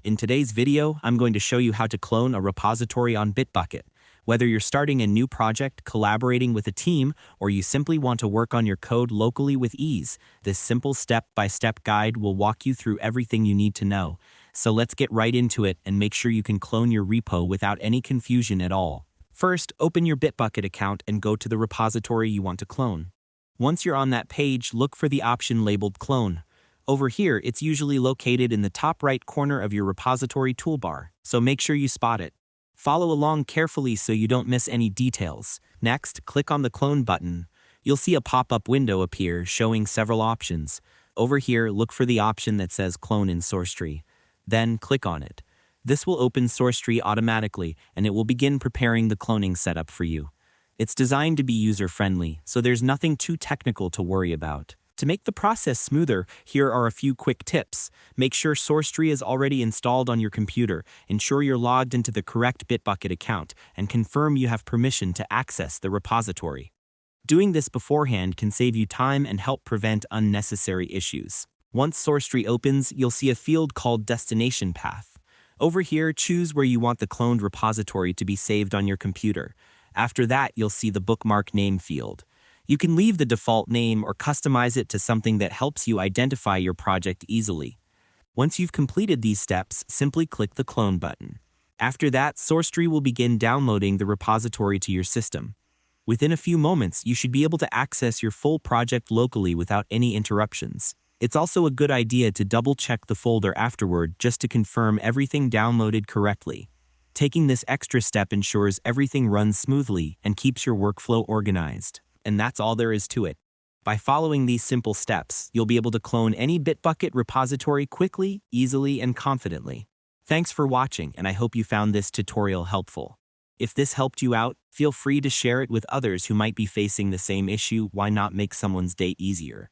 In today's video, I'm going to show you how to clone a repository on Bitbucket. Whether you're starting a new project, collaborating with a team, or you simply want to work on your code locally with ease, this simple step-by-step guide will walk you through everything you need to know. So let's get right into it and make sure you can clone your repo without any confusion at all. First, open your Bitbucket account and go to the repository you want to clone. Once you're on that page, look for the option labeled Clone. Over here, it's usually located in the top right corner of your repository toolbar, so make sure you spot it. Follow along carefully so you don't miss any details. Next, click on the Clone button. You'll see a pop-up window appear showing several options. Over here, look for the option that says Clone in SourceTree. Then, click on it. This will open SourceTree automatically, and it will begin preparing the cloning setup for you. It's designed to be user-friendly, so there's nothing too technical to worry about. To make the process smoother, here are a few quick tips. Make sure SourceTree is already installed on your computer, ensure you're logged into the correct Bitbucket account, and confirm you have permission to access the repository. Doing this beforehand can save you time and help prevent unnecessary issues. Once SourceTree opens, you'll see a field called Destination Path. Over here, choose where you want the cloned repository to be saved on your computer. After that, you'll see the bookmark name field. You can leave the default name or customize it to something that helps you identify your project easily. Once you've completed these steps, simply click the Clone button. After that, SourceTree will begin downloading the repository to your system. Within a few moments, you should be able to access your full project locally without any interruptions. It's also a good idea to double-check the folder afterward just to confirm everything downloaded correctly. Taking this extra step ensures everything runs smoothly and keeps your workflow organized. And that's all there is to it. By following these simple steps, you'll be able to clone any Bitbucket repository quickly, easily, and confidently. Thanks for watching, and I hope you found this tutorial helpful. If this helped you out, feel free to share it with others who might be facing the same issue. Why not make someone's day easier?